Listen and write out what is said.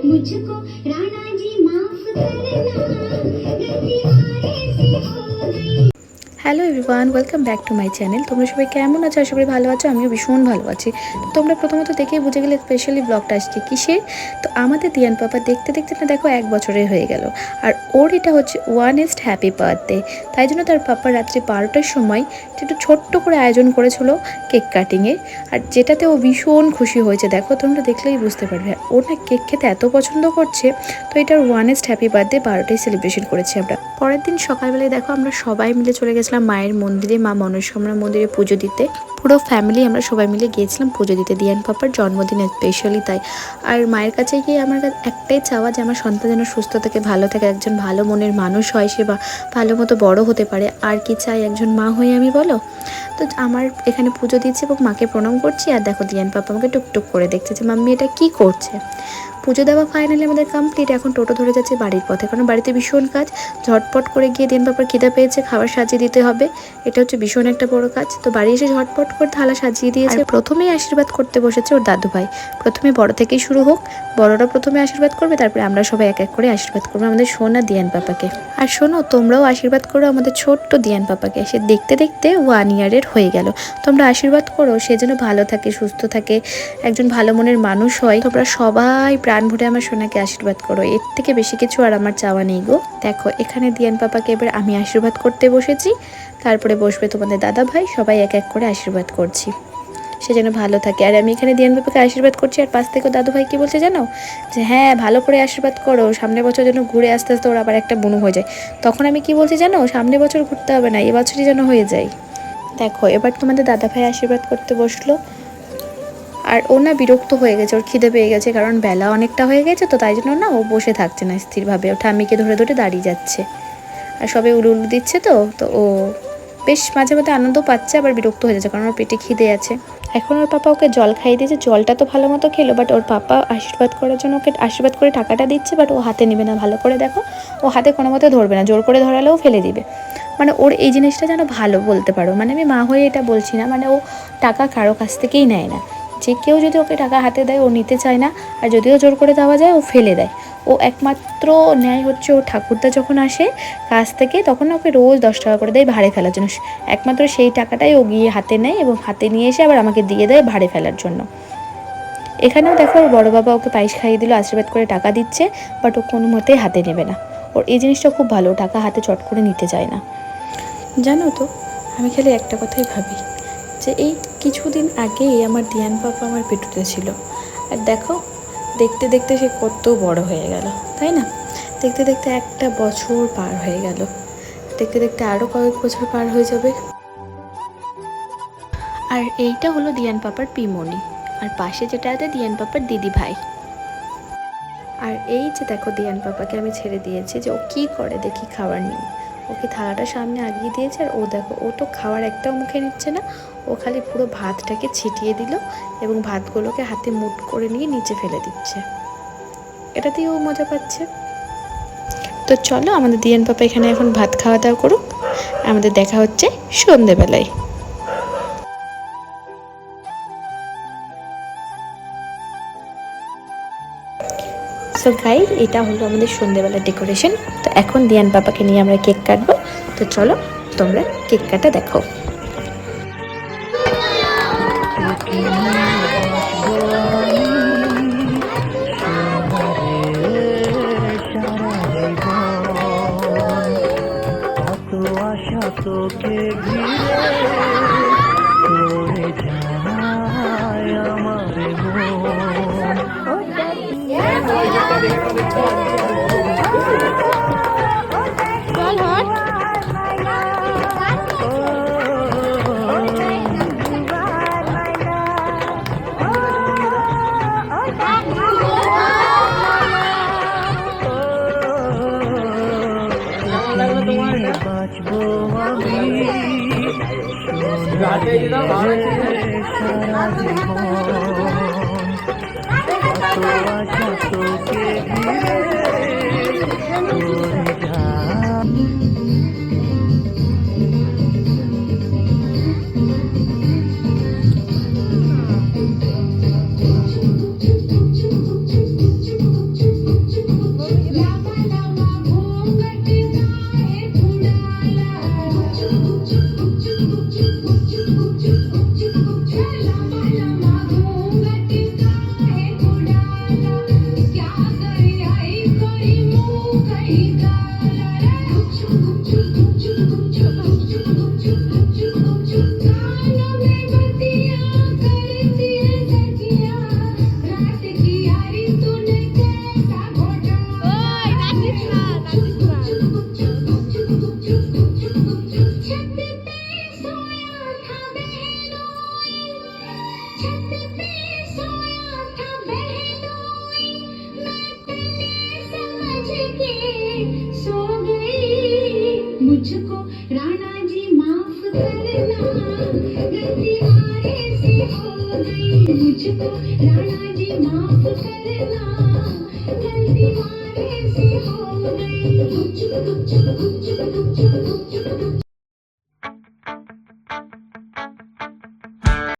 मुझको राणा जी माफ करना। Hello everyone, welcome back to my channel. তোমরা সবাই কেমন আছো? আশা করি ভালো আছো। আমিও ভীষণ ভালো আছি। তো তোমরা প্রথমত দেখেই বুঝে গেলে স্পেশালি ব্লগটা আসছে কিসের। তো আমাদের দিয়ান পাপা দেখতে দেখতে না দেখো 1 বছরের হয়ে গেল, আর ওর এটা হচ্ছে 1st হ্যাপি বার্থডে। তাই জন্য তার পাপা রাত্রি 12টার সময় একটু ছোট্ট করে আয়োজন করেছিল কেক কাটিংয়ের, আর যেটাতে ও ভীষণ খুশি হয়েছে। দেখো তোমরা দেখলেই বুঝতে পারবে, ওর না কেক খেতে এত পছন্দ করছে। তো এটার 1st হ্যাপি বার্থডে 12টায় সেলিব্রেশন করেছি আমরা। পরের দিন সকালবেলায় দেখো আমরা সবাই মিলে চলে গেছিলাম মায়ের মন্দিরে, মা মনস্কামনা মন্দিরে পুজো দিতে। পুরো ফ্যামিলি আমরা সবাই মিলে গিয়েছিলাম পুজো দিতে, দিয়ান পাপার জন্মদিনে স্পেশালি তাই। আর মায়ের কাছে গিয়ে আমার একটাই চাওয়া যে আমার সন্তান যেন সুস্থ থাকে, ভালো থাকে, একজন ভালো মনের মানুষ হয় সে, বা ভালো মতো বড় হতে পারে। আর কি চাই একজন মা হয়ে আমি, বলো? তো আমার এখানে পুজো দিচ্ছি এবং মাকে প্রণাম করছি। আর দেখো দিয়ান পাপা আমাকে টুকটুক করে দেখছে যে মাম্মি এটা কি করছে। পুজো দেওয়া ফাইনালি আমাদের কমপ্লিট। এখন টোটো ধরে যাচ্ছে বাড়ির পথে, কারণ বাড়িতে ভীষণ কাজ। ঝটপট করে গিয়ে দিন পাপার খিদে পেয়েছে, খাবার সাজিয়ে দিতে হবে, এটা হচ্ছে ভীষণ একটা বড় কাজ। তো বাড়ি এসে ঝটপট করে থালা সাজিয়ে দিয়েছে। প্রথমেই আশীর্বাদ করতে বসেছে ওর দাদু ভাই। প্রথমে বড় থেকেই শুরু হোক, বড়রা প্রথমে আশীর্বাদ করবে, তারপরে আমরা সবাই এক এক করে আশীর্বাদ করবো আমাদের সোনা দিয়ান পাপাকে। আর শোনো, তোমরাও আশীর্বাদ করো আমাদের ছোট্ট দিয়ান পাপাকে। সে দেখতে দেখতে 1 ইয়ারের হয়ে গেল। তোমরা আশীর্বাদ করো সে যেন ভালো থাকে, সুস্থ থাকে, একজন ভালো মনের মানুষ হয়। তোমরা সবাই প্রাণ ভরে আমার সোনাকে আশীর্বাদ করো। এর থেকে বেশি কিছু আর আমার চাওয়া নেই গো। দেখো এখানে দিয়ান পাপাকে এবার আমি আশীর্বাদ করতে বসেছি, তারপরে বসবে তোমাদের দাদা ভাই। সবাই এক এক করে আশীর্বাদ করছি সে যেন ভালো থাকে। আর আমি এখানে দিয়ান পাপাকে আশীর্বাদ করছি, আর পাশ থেকে দাদু ভাই কি বলছে জানো, যে হ্যাঁ ভালো করে আশীর্বাদ করো, সামনের বছর যেন ঘুরে আস্তে আস্তে ওর আবার একটা বুনু হয়ে যায়। তখন আমি কি বলছি জানো, সামনের বছর ঘুরতে হবে না, এবছরই যেন হয়ে যায়। দেখো এবার তোমাদের দাদা ভাই আশীর্বাদ করতে বসলো। আর ও না বিরক্ত হয়ে গেছে, ওর খিদে পেয়ে গেছে, কারণ বেলা অনেকটা হয়ে গেছে। তো তাই জন্য না ও বসে থাকছে না স্থিরভাবে, ও ঠাম্মিকে ধরে ধরে দাঁড়িয়ে যাচ্ছে। আর সবাই উলু উলু দিচ্ছে, তো ও বেশ মাঝে মাঝে আনন্দ পাচ্ছে, আবার বিরক্ত হয়ে যাচ্ছে, কারণ ওর পেটে খিদে আছে। এখন ওর পাপা ওকে জল খাইয়ে দিয়েছে, জলটা তো ভালো মতো খেলো, বাট ওর পাপা আশীর্বাদ করার জন্য ওকে আশীর্বাদ করে টাকাটা দিচ্ছে, বাট ও হাতে নেবে না। ভালো করে দেখো, ও হাতে কোনো মতে ধরবে না, জোর করে ধরালেও ফেলে দিবে। মানে ওর এই জিনিসটা যেন ভালো বলতে পারো, মানে আমি মা হয়ে এটা বলছি না, মানে ও টাকা কারো কাছ থেকেই নেয় না। যে কেউ যদি ওকে টাকা হাতে দেয় ও নিতে চায় না, আর যদিও জোর করে দেওয়া যায় ও ফেলে দেয়। ও একমাত্র ন্যায় হচ্ছে ও ঠাকুরদা যখন আসে কাছ থেকে, তখন ওকে রোজ 10 টাকা করে দেয় ভাড়ে ফেলার জন্য। একমাত্র সেই টাকাটাই ও গিয়ে হাতে নেয় এবং হাতে নিয়ে এসে আবার আমাকে দিয়ে দেয় ভাড়ে ফেলার জন্য। এখানেও দেখো ওর বড়ো বাবা ওকে পায়েস খাইয়ে দিল, আশীর্বাদ করে টাকা দিচ্ছে, বাট ও কোনো মতেই হাতে নেবে না। ওর এই জিনিসটা খুব ভালো, টাকা হাতে চট করে নিতে চায় না। জানো তো, আমি খালি একটা কথাই ভাবি, যে এই কিছুদিন আগেই আমার দিয়ান পাপা আমার পেটুতে ছিল, আর দেখো দেখতে দেখতে সে কত বড় হয়ে গেল, তাই না? দেখতে দেখতে 1 বছর পার হয়ে গেল, দেখতে দেখতে আরও কয়েক বছর পার হয়ে যাবে। আর এইটা হলো দিয়ান পাপার পিমনি, আর পাশে যেটা আছে দিয়ান পাপার দিদি ভাই। আর এই যে দেখো দিয়ান পাপাকে আমি ছেড়ে দিয়েছি যে ও কী করে দেখি খাবার নিয়ে। ওকে থালাটা সামনে আগিয়ে দিয়েছে, আর ও দেখো ও তো খাওয়ার একটাও মুখে নিচ্ছে না, ও খালি পুরো ভাতটাকে ছিটিয়ে দিল এবং ভাতগুলোকে হাতে মুঠ করে নিয়ে নিচে ফেলে দিচ্ছে। এটাতেই ও মজা পাচ্ছে। তো চলো আমাদের দিয়ান পাপা এখানে এখন ভাত খাওয়া দাওয়া করুক, আমাদের দেখা হচ্ছে সন্ধেবেলায়। সো গাইস, এটা হলো আমাদের সন্ধ্যেবেলার ডেকোরেশন। তো এখন দিয়ান পাপাকে নিয়ে আমরা কেক কাটবো। তো চলো তোমরা কেক কাটা দেখো। বাঁচবো আমি সারা জীবন তোকে ঘিরে के सो गई। मुझको राणा जी माफ करना, गलती मारे से हो गई। मुझको राणा जी माफ करना, गलती मारे से हो गई। मुझको